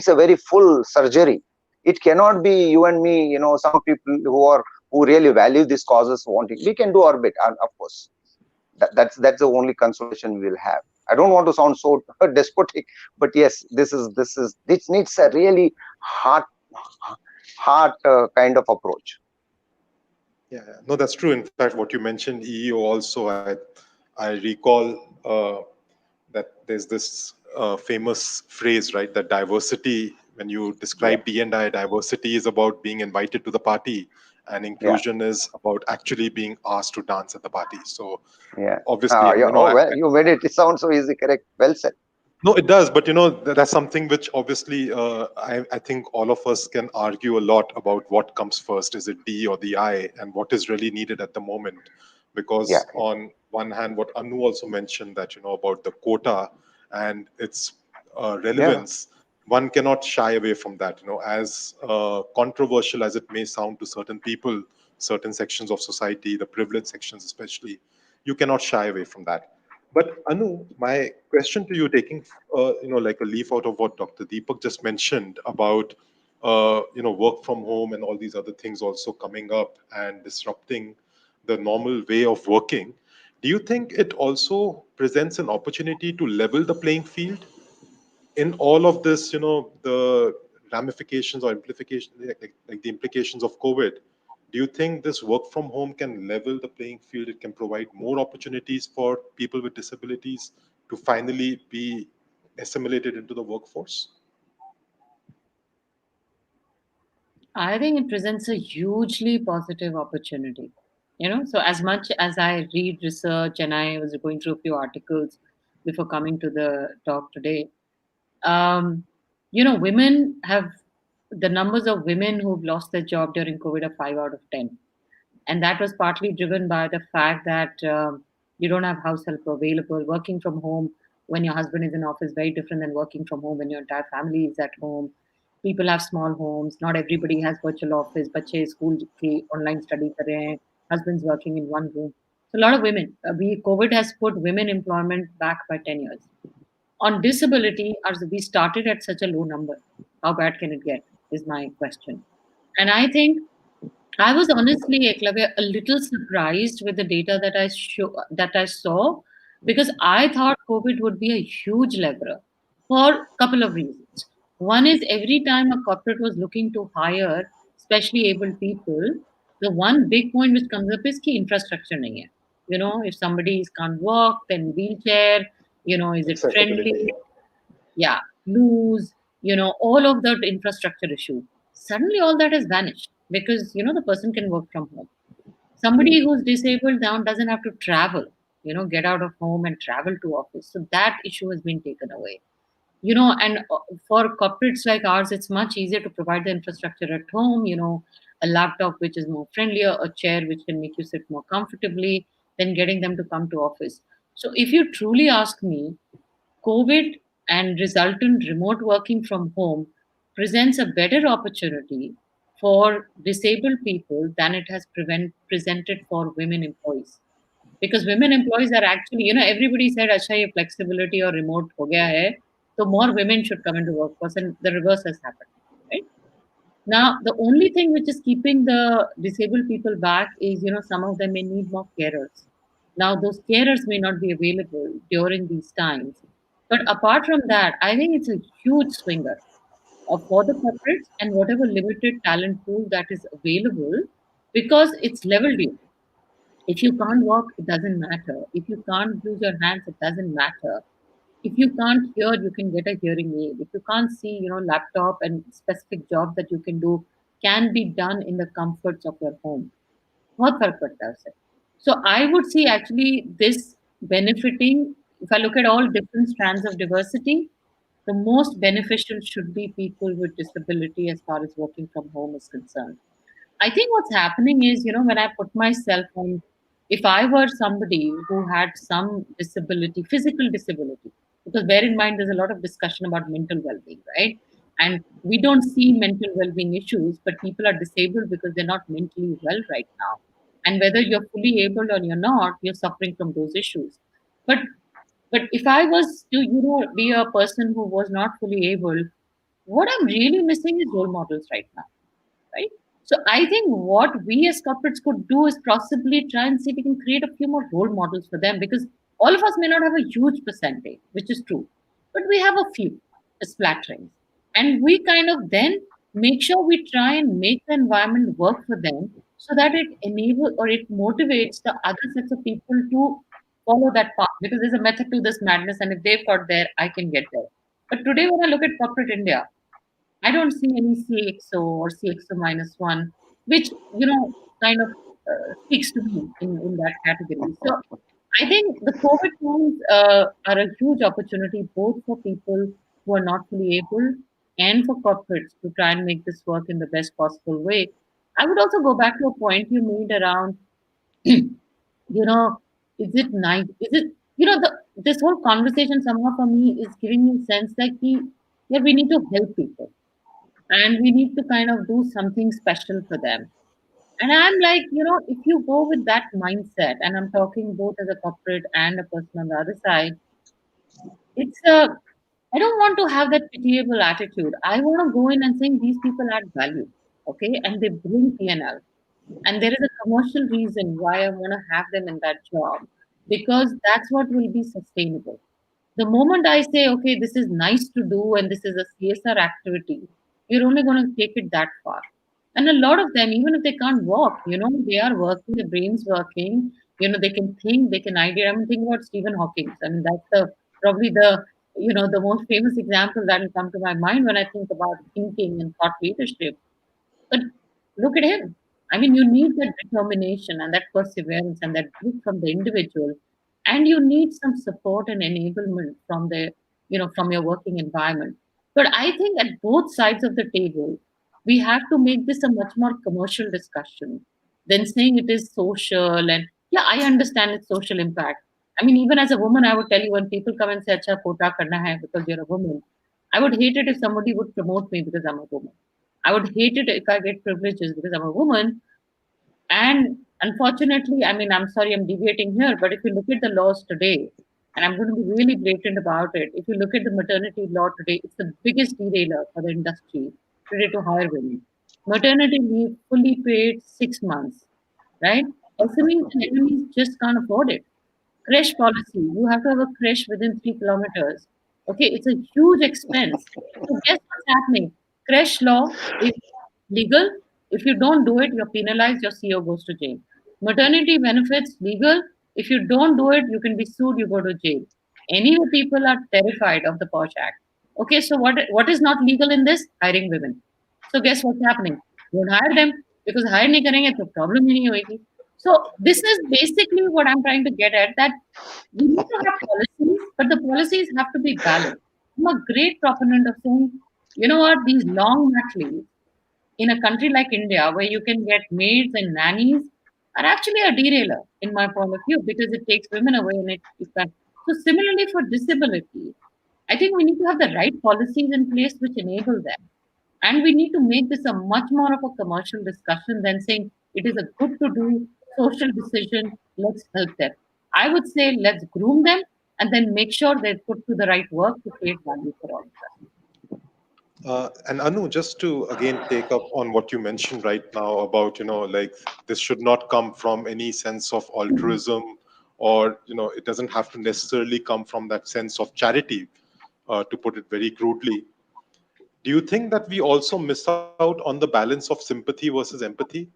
a very full surgery. It cannot be you and me, some people who really value these causes wanting. We can do our bit, and of course, that's the only consolation we will have. I don't want to sound so despotic, but yes, this needs a really heart kind of approach. Yeah, no, that's true. In fact, what you mentioned, EEO also, I recall that there's this famous phrase, right? That diversity, when you describe D&I, diversity is about being invited to the party, and inclusion is about actually being asked to dance at the party. So obviously, you made it sound so easy. Correct. Well said. No, it does, but that's something which obviously I think all of us can argue a lot about what comes first. Is it D or the I, and what is really needed at the moment? Because on one hand, what Anu also mentioned, that about the quota and its relevance, one cannot shy away from that. As controversial as it may sound to certain people, certain sections of society, the privileged sections especially, you cannot shy away from that. But Anu, my question to you, taking like a leaf out of what Dr. Deepak just mentioned about work from home and all these other things also coming up and disrupting the normal way of working. Do you think it also presents an opportunity to level the playing field in all of this? The ramifications or implications, like the implications of COVID. Do you think this work from home can level the playing field? It can provide more opportunities for people with disabilities to finally be assimilated into the workforce? I think it presents a hugely positive opportunity. So as much as I read research and I was going through a few articles before coming to the talk today, um, women have the numbers of women who've lost their job during COVID are 5 out of 10, and that was partly driven by the fact that you don't have house help available. Working from home when your husband is in office very different than working from home when your entire family is at home. People have small homes. Not everybody has virtual office. बच्चे school के online study कर रहे हैं. Husband's working in one room. So a lot of women. COVID has put women employment back by 10 years. On disability, we started at such a low number. How bad can it get? Is my question. And I think I was honestly, Eklavya, a little surprised with the data that I saw, because I thought COVID would be a huge leveler for a couple of reasons. One is every time a corporate was looking to hire specially able people, The one big point which comes up is ki infrastructure nahi hai. If somebody can't walk, then wheelchair, is it friendly? Accessibility. Yeah, loose, all of that infrastructure issue. Suddenly all that has vanished because, the person can work from home. Somebody who's disabled now doesn't have to travel, get out of home and travel to office. So that issue has been taken away. And for corporates like ours, it's much easier to provide the infrastructure at home, a laptop which is more friendlier, a chair which can make you sit more comfortably than getting them to come to office. So if you truly ask me, COVID and resultant remote working from home presents a better opportunity for disabled people than it has presented for women employees. Because women employees are actually, everybody said, Acha, ye flexibility or remote ho gaya hai, so more women should come into workforce, and the reverse has happened, right? Now, the only thing which is keeping the disabled people back is, some of them may need more carers. Now, those carers may not be available during these times. But apart from that, I think it's a huge swinger for the corporates and whatever limited talent pool that is available because it's leveled you. If you can't walk, it doesn't matter. If you can't use your hands, it doesn't matter. If you can't hear, you can get a hearing aid. If you can't see, laptop and specific job that you can do can be done in the comforts of your home. बहुत फर्क पड़ता है उससे. So I would see actually this benefiting. If I look at all different strands of diversity, the most beneficial should be people with disability as far as working from home is concerned. I think what's happening is, when I put myself on, if I were somebody who had some disability, physical disability, because bear in mind, there's a lot of discussion about mental well being, right? And we don't see mental well being issues, but people are disabled because they're not mentally well right now. And whether you're fully able or you're not, you're suffering from those issues. But but if I was to, be a person who was not fully able, what I'm really missing is role models right now, right? So I think what we as corporates could do is possibly try and see if we can create a few more role models for them because all of us may not have a huge percentage, which is true, but we have a few splatterings. And we kind of then make sure we try and make the environment work for them so that it enables or it motivates the other sets of people to follow that path because there's a method to this madness. And if they've got there, I can get there. But today, when I look at corporate India, I don't see any CXO or CXO minus one, which, kind of speaks to me in that category. So I think the COVID times are a huge opportunity both for people who are not fully able and for corporates to try and make this work in the best possible way. I would also go back to a point you made around, is it nice? Is it, this whole conversation somehow for me is giving me a sense that yeah, we need to help people and we need to kind of do something special for them. And I'm like, if you go with that mindset, and I'm talking both as a corporate and a person on the other side, it's I don't want to have that pitiable attitude. I want to go in and saying these people add value, okay, and they bring P&L, and there is a commercial reason why I want to have them in that job because that's what will be sustainable. The moment I say, okay, this is nice to do and this is a CSR activity, you're only going to take it that far. And a lot of them, even if they can't walk, they are working, the brain's working, they can think, they can idea. I'm thinking about Stephen Hawking. I mean, that's probably the most famous example that will come to my mind when I think about thinking and thought leadership. But look at him. I mean, you need that determination and that perseverance and that group from the individual, and you need some support and enablement from from your working environment. But I think at both sides of the table, we have to make this a much more commercial discussion than saying it is social. And yeah, I understand its social impact. I mean, even as a woman, I would tell you when people come and say, "Acha, kota karna hai because you're a woman," I would hate it if somebody would promote me because I'm a woman. I would hate it if I get privileges because I'm a woman. And unfortunately, I mean, I'm sorry I'm deviating here, but if you look at the laws today, and I'm going to be really blatant about it, if you look at the maternity law today, it's the biggest derailer for the industry today to hire women. Maternity leave fully paid 6 months, right? SMEs and MMEs just can't afford it. Crash policy, you have to have a crash within 3 kilometers. Okay, it's a huge expense. So guess what's happening? Crash law is legal, If you don't do it, you're penalized, your CEO goes to jail. Maternity benefits, legal. If you don't do it, you can be sued, you go to jail. Anyway, people are terrified of the Posh Act. Okay, so what is not legal in this? Hiring women. So guess what's happening? Don't hire them because hire नहीं करेंगे तो problem ही नहीं होगी. So this is basically what I'm trying to get at, that we need to have policies, but the policies have to be balanced. I'm a great proponent of saying, you know what, these long mat leaves in a country like India, where you can get maids and nannies, are actually a derailer in my point of view, because it takes women away and it can. So similarly for disability, I think we need to have the right policies in place which enable them. And we need to make this a much more of a commercial discussion than saying it is a good to do social decision, let's help them. I would say let's groom them and then make sure they're put to the right work to create value for all of us. And Anu, just to again take up on what you mentioned right now about, like this should not come from any sense of altruism, or, it doesn't have to necessarily come from that sense of charity, to put it very crudely. Do you think that we also miss out on the balance of sympathy versus empathy?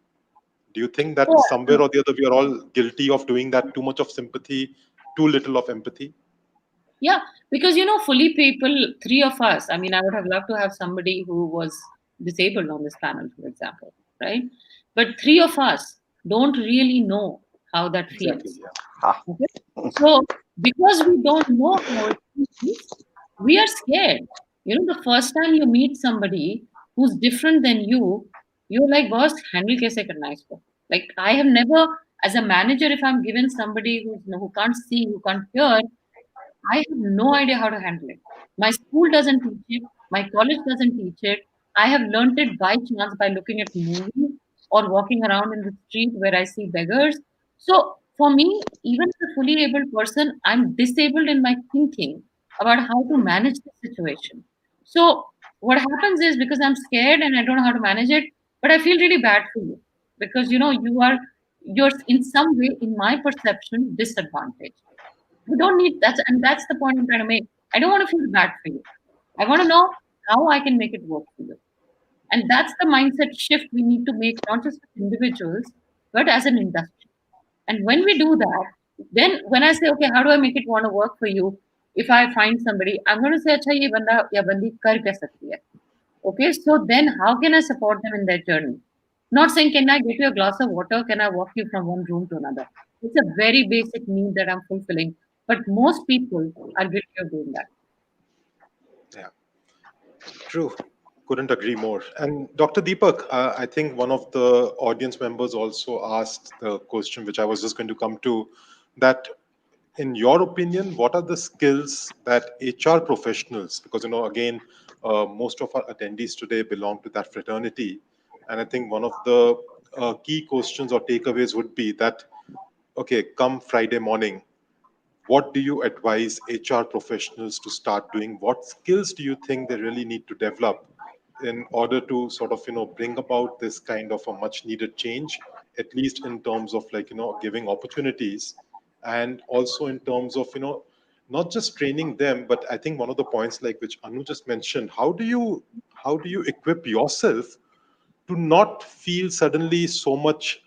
Do you think that somewhere or the other we are all guilty of doing that, too much of sympathy, too little of empathy? Yeah, because fully people, three of us. I mean, I would have loved to have somebody who was disabled on this panel, for example, right? But three of us don't really know how that Exactly. feels. Yeah. Ah, Okay? So, because we don't know how it feels, we are scared. The first time you meet somebody who's different than you, you're like, boss, handle kaise karna hai isko? Like, I have never, as a manager, if I'm given somebody who can't see, who can't hear, I have no idea how to handle it. My school doesn't teach it. My college doesn't teach it. I have learnt it by chance by looking at movies or walking around in the street where I see beggars. So for me, even as a fully able person, I'm disabled in my thinking about how to manage the situation. So what happens is, because I'm scared and I don't know how to manage it, but I feel really bad for you, because you're in some way, in my perception, disadvantaged. We don't need that, and that's the point I'm trying to make. I don't want to feel bad for you. I want to know how I can make it work for you. And that's the mindset shift we need to make, not just as individuals, but as an industry. And when we do that, then when I say, okay, how do I make it want to work for you? If I find somebody, I'm going to say, acha, ye banda ya bandi kar kya sakti hai. Okay, so then how can I support them in their journey? Not saying, can I get you a glass of water? Can I walk you from one room to another? It's a very basic need that I'm fulfilling. But most people are guilty of doing that. Yeah. True. Couldn't agree more. And Dr. Deepak, I think one of the audience members also asked the question, which I was just going to come to, that in your opinion, what are the skills that HR professionals, because, again, most of our attendees today belong to that fraternity. And I think one of the key questions or takeaways would be that, okay, come Friday morning, what do you advise HR professionals to start doing? What skills do you think they really need to develop in order to sort of, bring about this kind of a much needed change, at least in terms of like, giving opportunities, and also in terms of, not just training them, but I think one of the points like which Anu just mentioned, how do you equip yourself to not feel suddenly so much,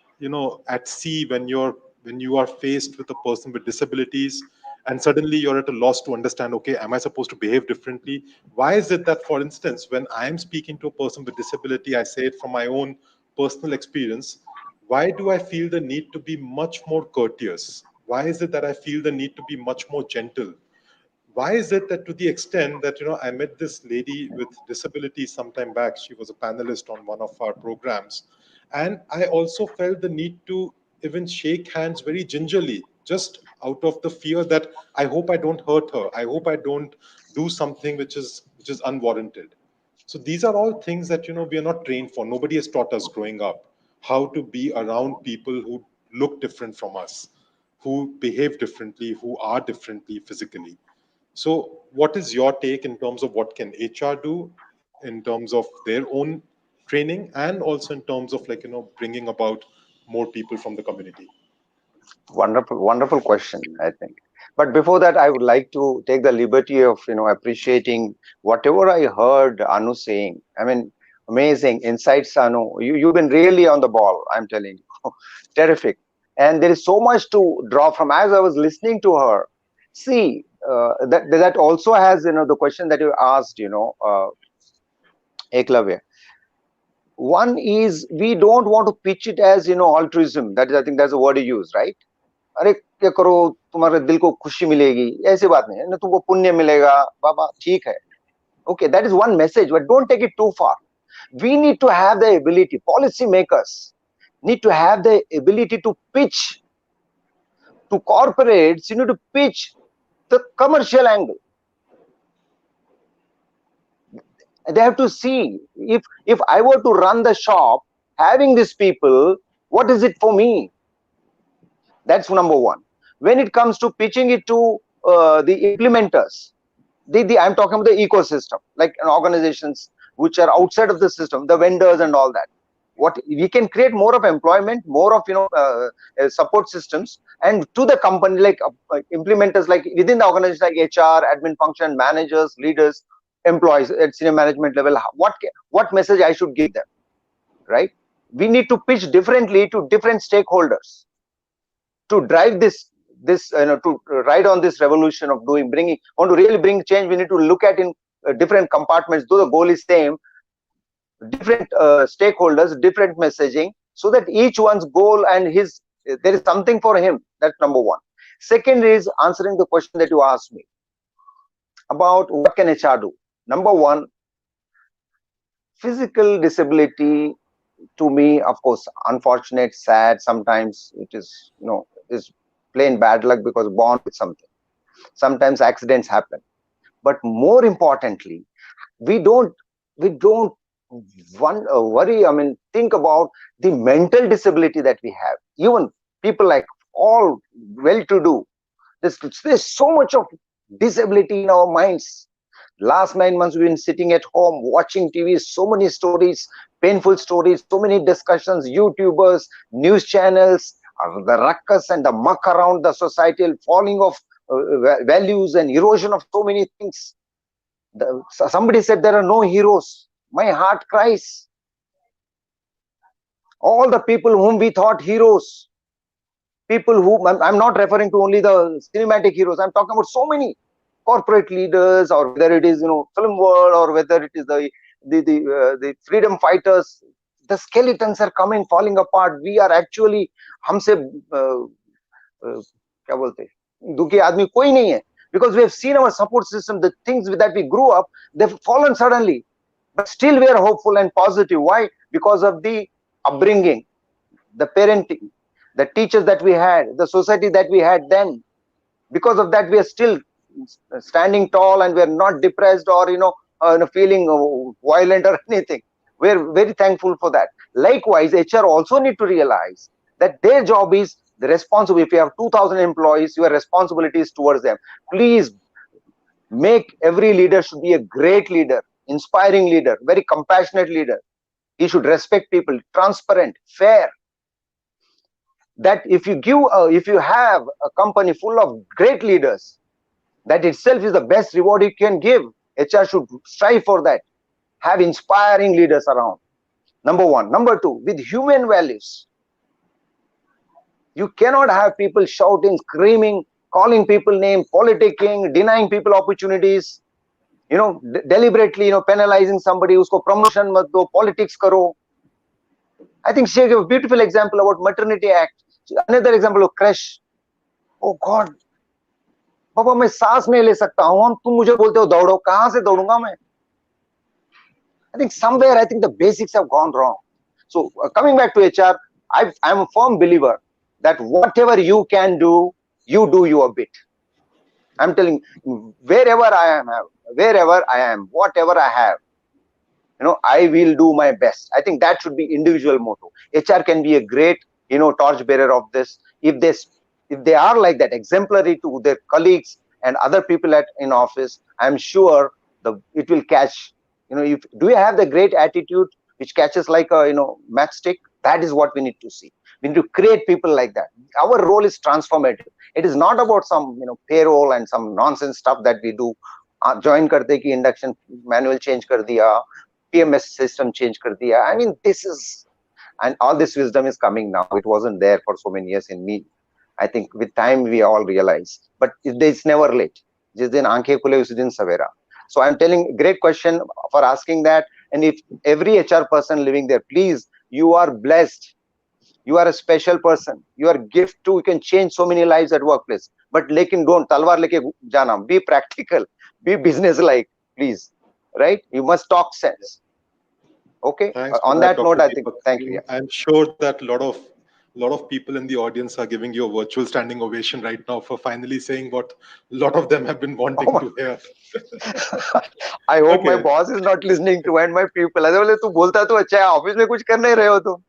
at sea when you are faced with a person with disabilities, and suddenly you're at a loss to understand, okay, am I supposed to behave differently? Why is it that, for instance, when I am speaking to a person with disability, I say it from my own personal experience, why do I feel the need to be much more courteous? Why is it that I feel the need to be much more gentle? Why is it that, to the extent that, I met this lady with disability some time back, she was a panelist on one of our programs, and I also felt the need to even shake hands very gingerly, just out of the fear that I hope I don't hurt her, I hope I don't do something which is unwarranted. So these are all things that, we are not trained for. Nobody has taught us growing up how to be around people who look different from us, who behave differently, who are differently physically. So, what is your take in terms of what can HR do in terms of their own training, and also in terms of like, bringing about more people from the community? wonderful, wonderful question, I think. But before that, I would like to take the liberty of, appreciating whatever I heard Anu saying. I mean, Amazing insights, Anu. You've been really on the ball, I'm telling you. Terrific. And there is so much to draw from. As I was listening to her, see, that also has, the question that you asked, Eklavya. One is, we don't want to pitch it as, altruism. That is, I think that's the word you use, right? अरे क्या करो, तुम्हारे दिल को खुशी मिलेगी, ऐसी बात नहीं है ना, तुमको पुण्य मिलेगा, बाबा ठीक है. Okay, that is one message, but don't take it too far. We need to have the ability, policymakers need to have the ability to pitch to corporates, to pitch the commercial angle. They have to see, if I were to run the shop having these people, what is it for me? That's number one. When it comes to pitching it to the implementers, I'm talking about the ecosystem, like organizations which are outside of the system, the vendors and all that. What we can create more of employment, more of support systems, and to the company, like implementers, like within the organization, like HR, admin function, managers, leaders, employees at senior management level. What message I should give them, right? We need to pitch differently to different stakeholders to drive this to ride on this revolution of want to really bring change. We need to look at in different compartments, though the goal is same, different stakeholders, different messaging, so that each one's goal and there is something for him. That's number one. Second is answering the question that you asked me about what can HR do. Number one, physical disability, to me, of course, unfortunate, sad, sometimes it is, is plain bad luck because born with something. Sometimes accidents happen. But more importantly, we don't worry, think about the mental disability that we have. Even people like all well-to-do, there's so much of disability in our minds. Last 9 months, we've been sitting at home, watching TV, so many stories, painful stories, so many discussions, YouTubers, news channels, the ruckus and the muck around the societal falling of values and erosion of so many things. Somebody said there are no heroes. My heart cries. All the people whom we thought heroes, people who, I'm not referring to only the cinematic heroes, I'm talking about so many corporate leaders, or whether it is film world, or whether it is the freedom fighters. The skeletons are falling apart. We are actually, हमसे क्या बोलते दुखी आदमी कोई नहीं है, because we have seen our support system, the things that we grew up, they've fallen suddenly, but still we are hopeful and positive. Why? Because of the upbringing, the parenting, the teachers that we had, the society that we had then. Because of that, we are still standing tall, and we are not depressed or feeling violent or anything. We're very thankful for that. Likewise, HR also need to realize that their job is the responsibility. If you have 2,000 employees, your responsibility is towards them. Please make every leader should be a great leader, inspiring leader, very compassionate leader. He should respect people, transparent, fair. That if you have a company full of great leaders, that itself is the best reward you can give. HR should strive for that. Have inspiring leaders around. Number one. Number two, with human values. You cannot have people shouting, screaming, calling people names, politicking, denying people opportunities, deliberately, penalizing somebody, usko promotion mat do, politics karo. I think she gave a beautiful example about maternity act. Another example of crash. Oh God, पापा मैं सांस नहीं ले सकता हूँ, तुम मुझे बोलते हो दौड़ो, कहाँ से दौड़ूंगा मैं? I think somewhere, I think the basics have gone wrong. So coming back to HR, I'm a firm believer that whatever you can do, you do your bit. I'm telling you, wherever I am, whatever I have, I will do my best. I think that should be individual motto. HR can be a great, torch bearer of this. If they are like that, exemplary to their colleagues and other people in office, I'm sure it will catch. Do you have the great attitude which catches like a matchstick? That is what we need to see. We need to create people like that. Our role is transformative. It is not about some payroll and some nonsense stuff that we do. Join karte ki induction manual change kar diya. PMS system change kar diya. I mean, this is, and all this wisdom is coming now. It wasn't there for so many years in me. I think with time we all realize, but it's never late. Jis din aankhein khule usi din savera. So I'm telling, great question for asking that. And if every HR person living there, please, you are blessed. You are a special person. You are gift too. You can change so many lives at workplace. But lekin don't talwar leke jana. Be practical. Be business like, please. Right? You must talk sense. Okay. Thanks for On that, that note, Dr. I think. Deepak. Thank you. Yeah. I'm sure that a lot of people in the audience are giving you a virtual standing ovation right now for finally saying what a lot of them have been wanting to hear. I hope my Okay. boss is not listening to, and my people. ऐसे बोले तू बोलता तो अच्छा है, office में कुछ कर नहीं रहे हो तुम.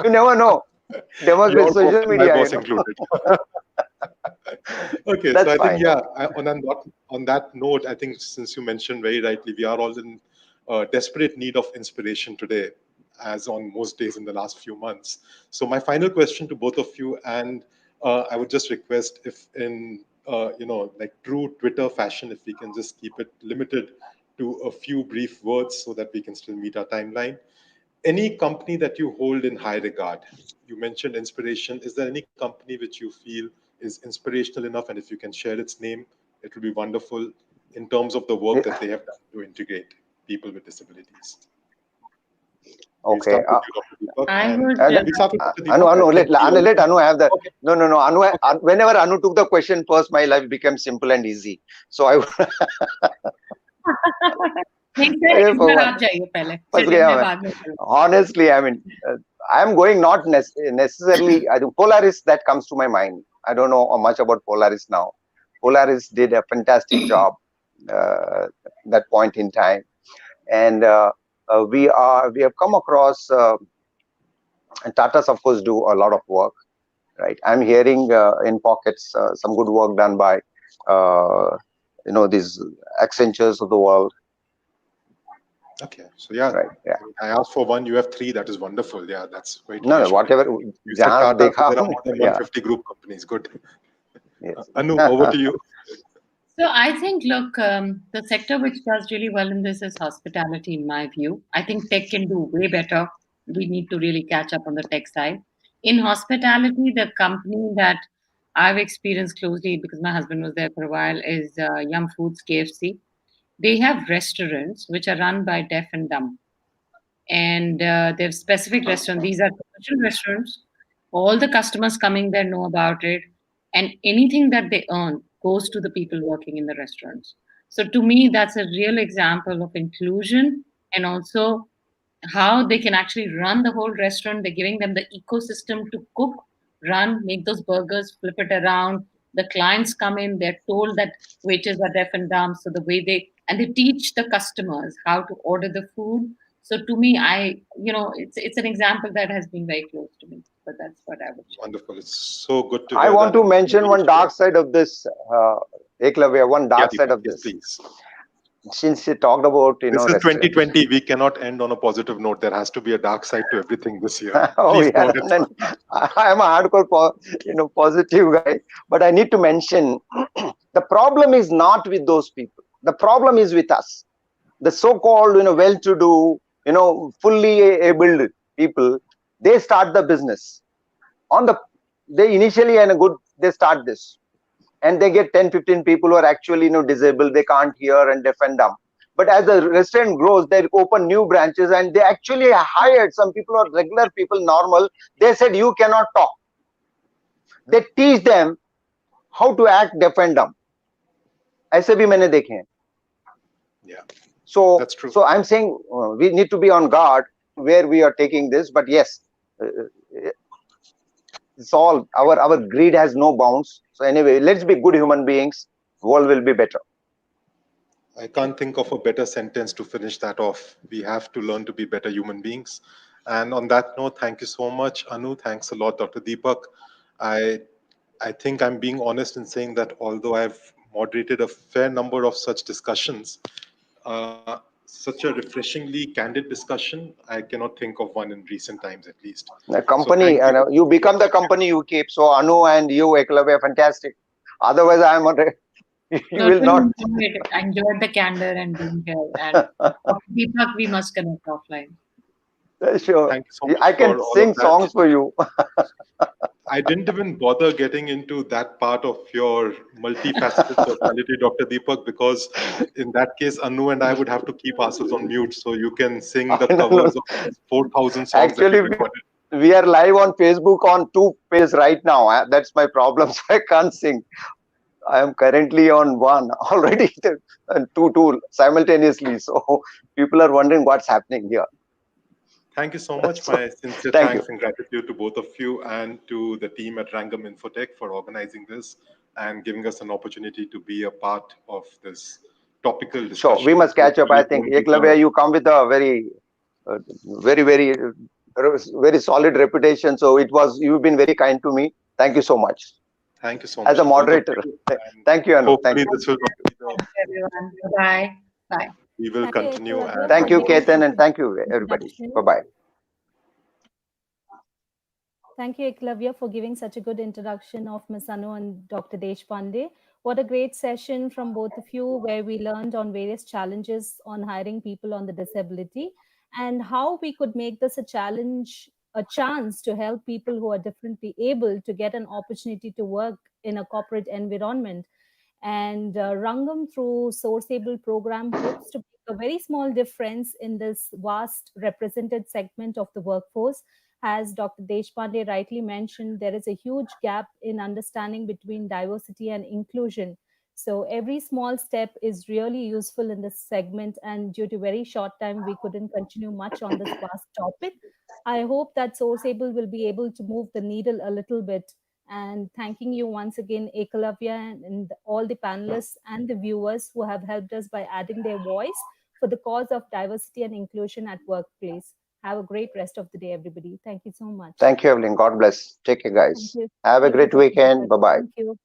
You never know. Your Democracy, boss social and my media, boss included. Okay, so That's I think, fine. yeah, on that note, I think since you mentioned very rightly, we are all in desperate need of inspiration today, as on most days in the last few months. So my final question to both of you, and I would just request if in, like true Twitter fashion, if we can just keep it limited to a few brief words so that we can still meet our timeline. Any company that you hold in high regard, you mentioned inspiration. Is there any company which you feel is inspirational enough, and if you can share its name, it would be wonderful in terms of the work that they have done to integrate people with disabilities? We'll Okay. start with you, Dr. Deepak, I and would. we'll start with Dr. Deepak. Anu, I think let Anu have that. Okay. No. Whenever Anu took the question first, my life became simple and easy. So I नहीं sir, अरे इधर भगवान, आप जाइए पहले, फंस चलिए गया मैं मैं. बाद में करूँगी. Honestly, I mean, I am going not necessarily. I think Polaris that comes to my mind. I don't know much about Polaris now. Polaris did a fantastic job that point in time, and we have come across. And Tata's of course do a lot of work, right? I'm hearing in pockets some good work done by these Accentures of the world. Okay, so yeah, right? Yeah. I asked for one. You have three. That is wonderful. Yeah, that's great. No, whatever. You said Tata, so there are more than 150 group companies. Good. Yes. Anu, over to you. So I think, look, the sector which does really well in this is hospitality, in my view. I think tech can do way better. We need to really catch up on the tech side. In hospitality, the company that I've experienced closely because my husband was there for a while is Yum Foods, KFC. They have restaurants which are run by deaf and dumb. And they have specific restaurants. These are commercial restaurants. All the customers coming there know about it. And anything that they earn goes to the people working in the restaurants. So to me, that's a real example of inclusion and also how they can actually run the whole restaurant. They're giving them the ecosystem to cook, run, make those burgers, flip it around. The clients come in, they're told that waiters are deaf and dumb. So the way they teach the customers how to order the food. So to me, it's an example that has been very close to me. But that's what I would share. Wonderful. It's so good to I hear want that. to mention one dark side of this, Eklavya, one dark side of this. Please. Since you talked about, this is 2020, we cannot end on a positive note. There has to be a dark side to everything this year. Oh yeah, I am a hardcore, positive guy. But I need to mention, the problem is not with those people. The problem is with us. The so-called, well-to-do, fully able people. They start the business. They initially they start this, and they get 10-15 people who are actually disabled, they can't hear and deaf and dumb. But as the restaurant grows, they open new branches, and they actually hired some people who are regular people, normal. They said, you cannot talk. They teach them how to act deaf and dumb. ऐसे भी मैंने देखे हैं. Yeah, so that's true. So I'm saying we need to be on guard where we are taking this. But yes, it's all our greed has no bounds. So anyway, let's be good human beings. World will be better. I can't think of a better sentence to finish that off. We have to learn to be better human beings. And on that note, thank you so much, Anu. Thanks a lot, Dr. Deepak. I think I'm being honest in saying that although I've moderated a fair number of such discussions, such a refreshingly candid discussion, I cannot think of one in recent times, at least. The company, so you become the company you keep. So Anu and you, Eklavya, fantastic. Otherwise, I am You will not. Enjoyed, enjoyed the candor and being here. And Deepak, we must connect offline. Sure. Thank you so much I can for all of sing that. songs for you. I didn't even bother getting into that part of your multifaceted personality, Dr. Deepak, because in that case, Anu and I would have to keep ourselves on mute so you can sing the No, no. covers of these 4,000 songs that Actually, you've recorded. we are live on Facebook on 2 pages right now. That's my problem. So I can't sing. I am currently on one already, and two simultaneously. So people are wondering what's happening here. Thank you so much. So, My sincere thank thanks you. and gratitude to both of you and to the team at Rangam Infotech for organizing this and giving us an opportunity to be a part of this topical discussion. Sure, we must catch up. I Particularly think going to Eklavya, you come with a very solid reputation. So you've been very kind to me. Thank you so much. Thank you so As much a to both of moderator. you. And Thank you, Anu. Thank hopefully you. this will not be the, Thanks, everyone. Bye. Bye. we will Thank you, continue. Eklavya, And Thank for you, giving Ketan, such and a thank you, everybody. introduction. Bye-bye. Thank you, Eklavya, for giving such a good introduction of Ms. Anu and Dr. Deshpande. What a great session from both of you, where we learned on various challenges on hiring people on the disability and how we could make this a chance to help people who are differently able to get an opportunity to work in a corporate environment. And Rangam, through Sourceable program, hopes to make a very small difference in this vast represented segment of the workforce. As Dr. Deshpande rightly mentioned, there is a huge gap in understanding between diversity and inclusion. So every small step is really useful in this segment. And due to very short time, we couldn't continue much on this vast topic. I hope that Sourceable will be able to move the needle a little bit. And thanking you once again, Ekalavya, and all the panelists and the viewers who have helped us by adding their voice for the cause of diversity and inclusion at workplace. Have a great rest of the day, everybody. Thank you so much. Thank you, Evelyn. God bless. Take care, Thank guys. you. Have a Thank you, great Dr. weekend. Deepak. Bye-bye. Thank you.